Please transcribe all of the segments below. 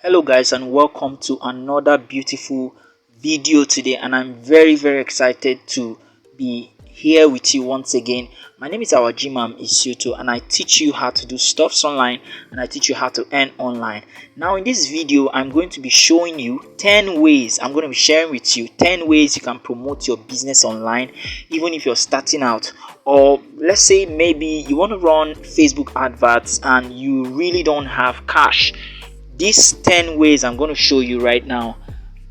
Hello guys, and welcome to another beautiful video today, and I'm very excited to be here with you once again. My name is Awajimam Isioto, and I teach you how to do stuffs online, and I teach you how to earn online. Now in this video I'm going to be showing you 10 ways. I'm going to be sharing with you 10 ways you can promote your business online even if you're starting out, or let's say maybe you want to run Facebook adverts and you really don't have cash. These 10 ways I'm going to show you right now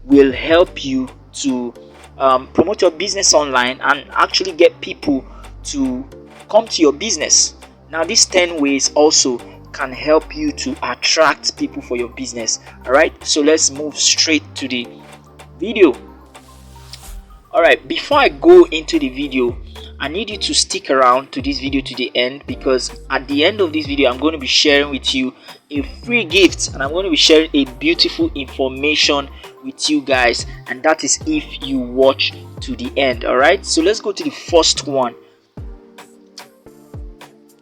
will help you to promote your business online and actually get people to come to your business. Now these 10 ways also can help you to attract people for your business. Alright, so let's move straight to the video. Alright, before I go into the video, I need you to stick around to this video to the end, because at the end of this video I'm going to be sharing with you a free gift, and I'm going to be sharing a beautiful information with you guys, and that is if you watch to the end. Alright, so let's go to the first one.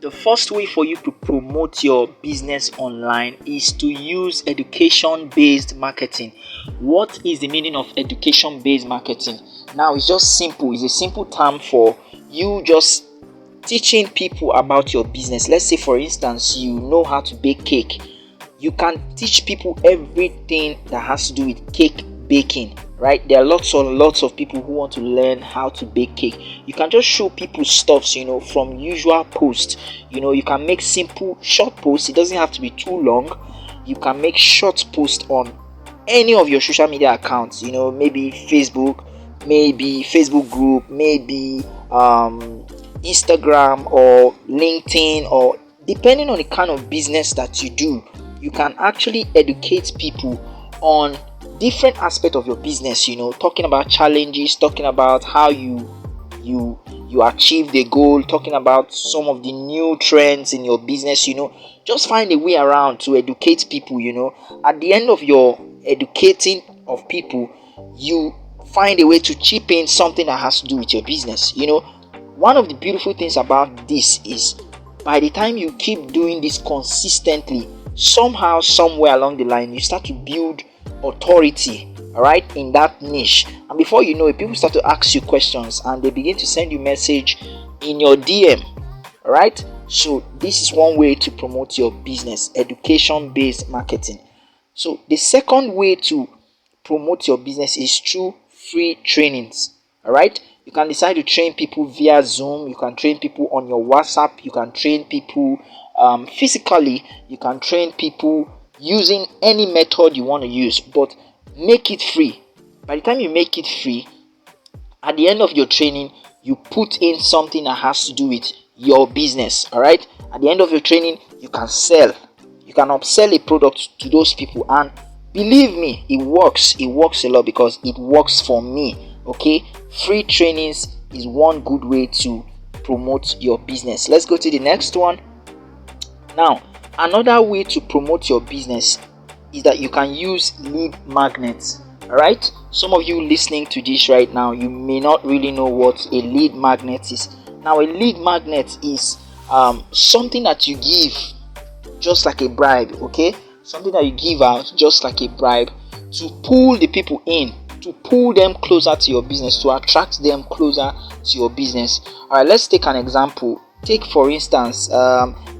The first way for you to promote your business online is to use education-based marketing. What is the meaning of education-based marketing? Now it's just simple. It's a simple term for you just teaching people about your business. Let's say for instance you know how to bake cake. You can teach people everything that has to do with cake baking, right? There are lots of people who want to learn how to bake cake. You can just show people stuffs, from usual posts. You can make simple short posts. It doesn't have to be too long. You can make short posts on any of your social media accounts, maybe Facebook, maybe Facebook group, maybe Instagram or LinkedIn, or depending on the kind of business that you do. You can actually educate people on different aspects of your business, talking about challenges, talking about how you achieve the goal, talking about some of the new trends in your business. Just find a way around to educate people. At the end of your educating of people, you find a way to chip in something that has to do with your business. One of the beautiful things about this is by the time you keep doing this consistently, somehow, somewhere along the line, you start to build authority, all right, in that niche, and before you know it, people start to ask you questions and they begin to send you message in your DM. All right, so this is one way to promote your business: education-based marketing. So the second way to promote your business is through free trainings. All right, you can decide to train people via Zoom. You can train people on your WhatsApp. You can train people physically. You can train people using any method you want to use, but make it free. By the time you make it free, at the end of your training, you put in something that has to do with your business. All right, at the end of your training, you can upsell a product to those people, and believe me, it works a lot, because it works for me. Okay, free trainings is one good way to promote your business. Let's go to the next one. Now, another way to promote your business is that you can use lead magnets. All right, some of you listening to this right now, you may not really know what a lead magnet is. Now, a lead magnet is something that you give just like a bribe. Okay, something that you give out just like a bribe to pull the people in, to pull them closer to your business, to attract them closer to your business. All right, let's take an example. Take for instance,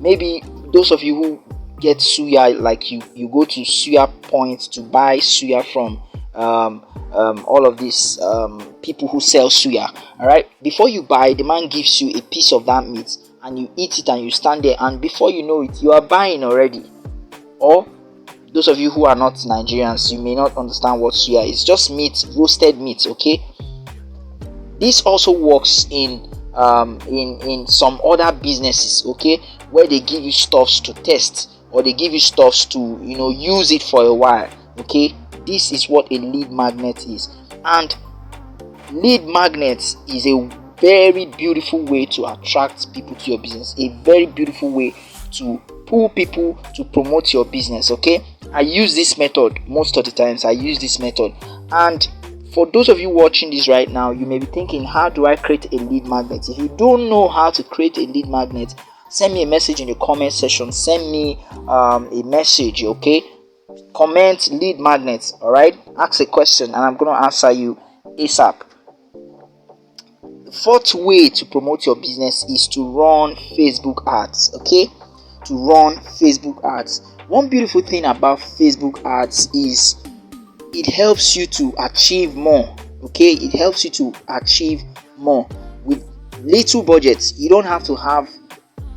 maybe those of you who get suya, like you go to suya points to buy suya from all of these people who sell suya. All right, before you buy, the man gives you a piece of that meat and you eat it, and you stand there, and before you know it, you are buying already. Or those of you who are not Nigerians, you may not understand what suya is. Just meat, roasted meat. Okay, this also works in some other businesses, okay, where they give you stuffs to test, or they give you stuffs to use it for a while. Okay, this is what a lead magnet is, and lead magnets is a very beautiful way to attract people to your business, a very beautiful way to pull people to promote your business. Okay, I use this method most of the times. And for those of you watching this right now, you may be thinking, how do I create a lead magnet? If you don't know how to create a lead magnet, send me a message in the comment section. Send me a message, okay? comment lead magnets. All right, ask a question and I'm going to answer you ASAP. The fourth way to promote your business is to run Facebook ads. Okay, to run Facebook ads. One beautiful thing about Facebook ads is it helps you to achieve more. Okay, it helps you to achieve more with little budgets. You don't have to have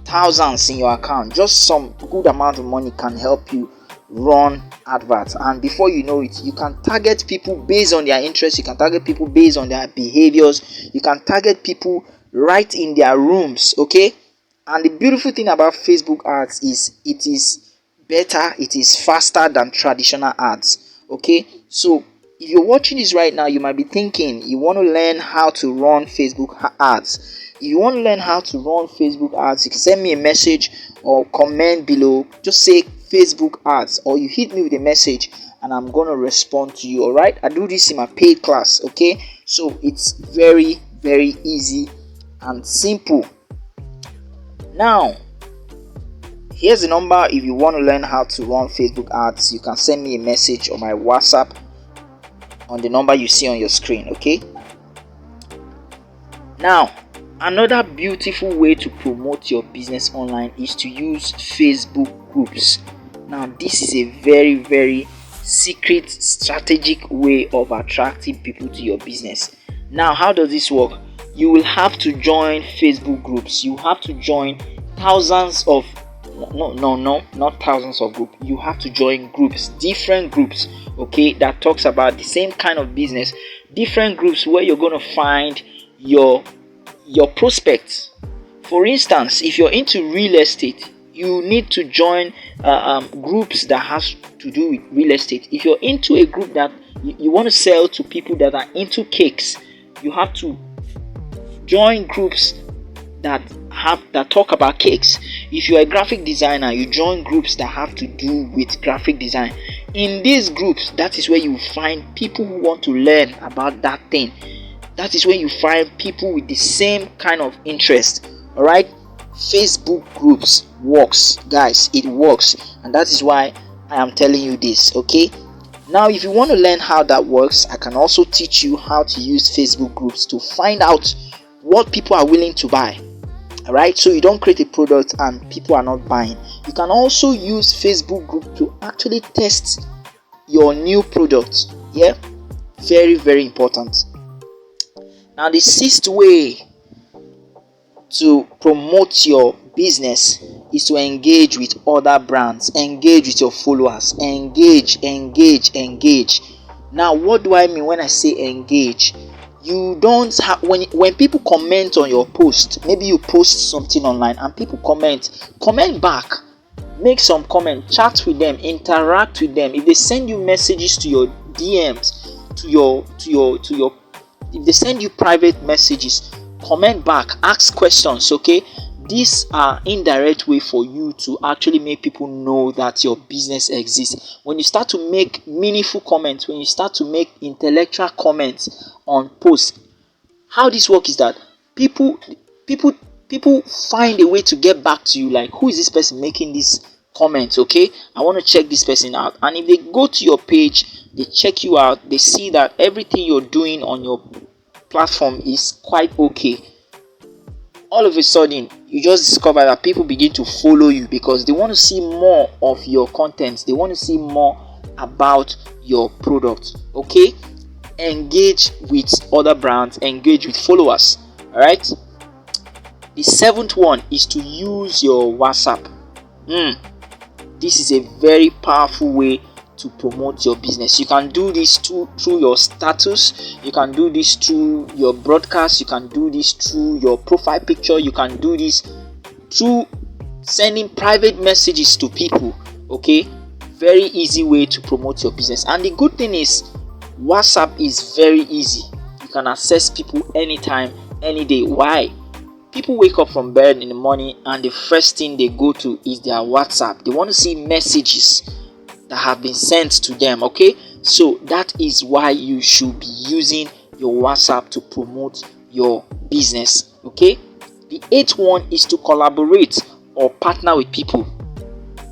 thousands in your account. Just some good amount of money can help you run adverts, and before you know it, you can target people based on their interests, you can target people based on their behaviors, you can target people right in their rooms. Okay, and the beautiful thing about Facebook ads is it is better, it is faster than traditional ads. Okay, so if you're watching this right now, you might be thinking you want to learn how to run Facebook ads. If you want to learn how to run Facebook ads, you can send me a message or comment below. Just say Facebook ads, or you hit me with a message and I'm going to respond to you. All right, I do this in my paid class. Okay, so it's very easy and simple. Now, here's the number. If you want to learn how to run Facebook ads, you can send me a message on my WhatsApp on the number you see on your screen. Okay, now another beautiful way to promote your business online is to use Facebook groups. Now, this is a very secret strategic way of attracting people to your business. Now, how does this work? You will have to join Facebook groups. You have to join thousands of not thousands of groups. You have to join groups, different groups, okay, that talks about the same kind of business. Different groups where you're going to find your prospects. For instance, if you're into real estate, you need to join groups that has to do with real estate. If you're into a group that you want to sell to people that are into cakes, you have to join groups that talk about cakes. If you're a graphic designer, you join groups that have to do with graphic design. In these groups, that is where you find people who want to learn about that thing. That is where you find people with the same kind of interest. All right, Facebook groups works, guys. It works, and that is why I am telling you this. Okay, now if you want to learn how that works, I can also teach you how to use Facebook groups to find out what people are willing to buy. All right, so you don't create a product and people are not buying. You can also use Facebook group to actually test your new product. Yeah, very important. Now, the sixth way to promote your business is to engage with other brands, engage with your followers, engage. Now, what do I mean when I say engage? You don't have, when people comment on your post, maybe you post something online and people comment back, make some comment, chat with them, interact with them. If they send you messages to your DMs, if they send you private messages, comment back, ask questions. Okay, these are indirect way for you to actually make people know that your business exists. When you start to make meaningful comments, when you start to make intellectual comments on posts, how this works is that people find a way to get back to you. Like, who is this person making this comment? Okay, I want to check this person out. And if they go to your page, they check you out, they see that everything you're doing on your platform is quite okay, all of a sudden you just discover that people begin to follow you because they want to see more of your content, they want to see more about your product. Okay, engage with other brands, engage with followers. All right, the seventh one is to use your WhatsApp. This is a very powerful way to promote your business. You can do this through your status, you can do this through your broadcast, you can do this through your profile picture, you can do this through sending private messages to people. Okay, very easy way to promote your business. And the good thing is WhatsApp is very easy. You can access people anytime, any day. Why? People wake up from bed in the morning and the first thing they go to is their WhatsApp. They want to see messages that have been sent to them. Okay, so that is why you should be using your WhatsApp to promote your business. Okay, the eighth one is to collaborate or partner with people.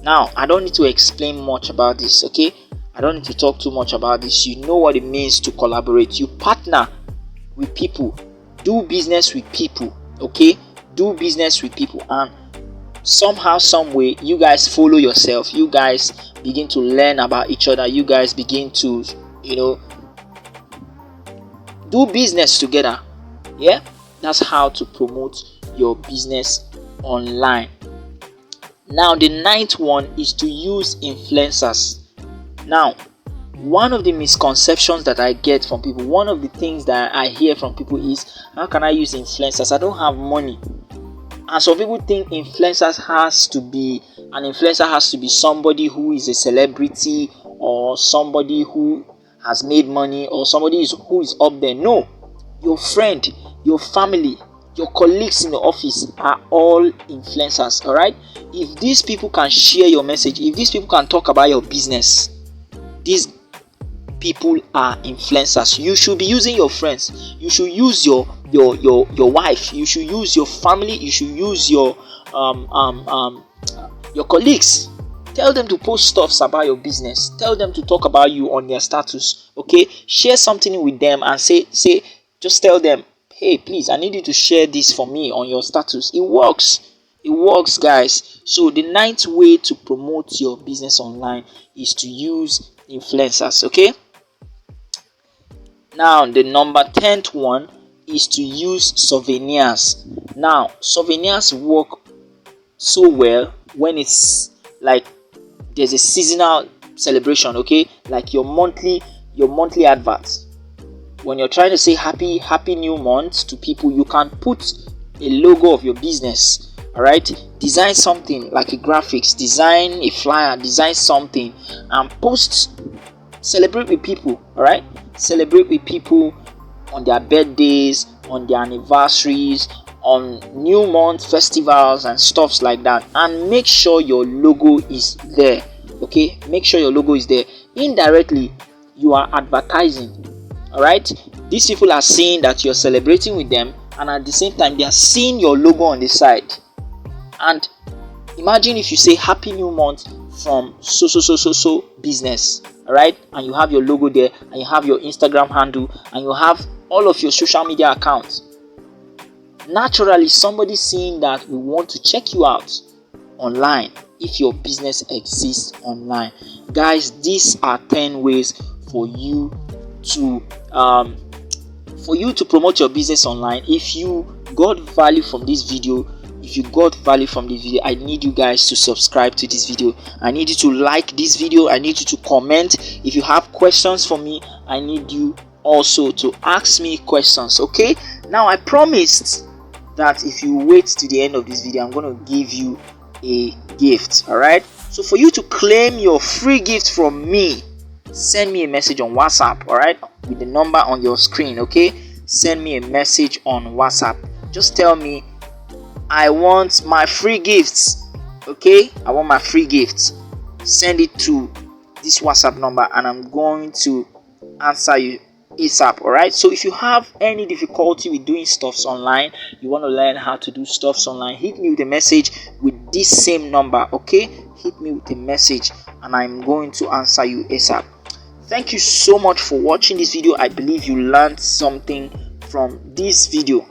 Now, I don't need to explain much about this, okay? I don't need to talk too much about this. You know what it means to collaborate. You partner with people, do business with people, okay? Do business with people, and somehow, some way, you guys follow yourself. You guys begin to learn about each other. You guys begin to, do business together. Yeah, that's how to promote your business online. Now, the ninth one is to use influencers. Now, one of the misconceptions that I get from people, one of the things that I hear from people is, how can I use influencers? I don't have money. And some people think an influencer has to be somebody who is a celebrity, or somebody who has made money, or somebody who is up there. No, your friend, your family, your colleagues in the office are all influencers. All right, if these people can share your message, if these people can talk about your business, these people are influencers. You should be using your friends. You should use your wife. You should use your family. You should use your colleagues. Tell them to post stuffs about your business. Tell them to talk about you on their status. Okay, share something with them and say, just tell them, hey, please, I need you to share this for me on your status. It works, guys. So the ninth way to promote your business online is to use influencers. Okay. Now, the number 10th one is to use souvenirs. Now, souvenirs work so well when it's like there's a seasonal celebration, okay? Like your monthly adverts. When you're trying to say happy new month to people, you can put a logo of your business. All right, design something like a graphics, design a flyer, design something, and post. Celebrate with people. All right, celebrate with people on their birthdays, on their anniversaries, on new month festivals and stuffs like that, and make sure your logo is there. Okay, make sure your logo is there. Indirectly, you are advertising. All right, these people are seeing that you're celebrating with them, and at the same time they are seeing your logo on the side. And imagine if you say happy new month from so business. All right, and you have your logo there, and you have your Instagram handle, and you have all of your social media accounts. Naturally, somebody seeing that will want to check you out online if your business exists online. Guys, these are 10 ways for you to promote your business online. If you got value from this video, I need you guys to subscribe to this video. I need you to like this video. I need you to comment. If you have questions for me, I need you also to ask me questions. Okay, now I promised that if you wait to the end of this video, I'm going to give you a gift. All right, so for you to claim your free gift from me, send me a message on WhatsApp. All right, with the number on your screen. Okay, send me a message on WhatsApp. Just tell me, I want my free gifts. Okay, I want my free gifts. Send it to this WhatsApp number, and I'm going to answer you ASAP. All right, so if you have any difficulty with doing stuffs online, you want to learn how to do stuffs online, hit me with a message with this same number. Okay, hit me with a message, and I'm going to answer you ASAP. Thank you so much for watching this video. I believe you learned something from this video.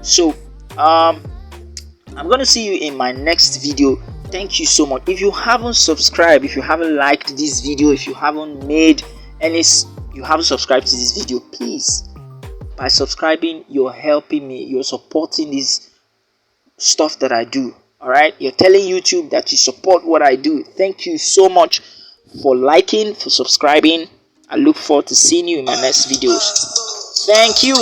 So I'm going to see you in my next video. Thank you so much. If you haven't subscribed, if you haven't liked this video, if you haven't subscribed to this video, please, by subscribing, you're helping me, you're supporting this stuff that I do. All right, you're telling YouTube that you support what I do. Thank you so much for liking, for subscribing. I look forward to seeing you in my next videos. Thank you.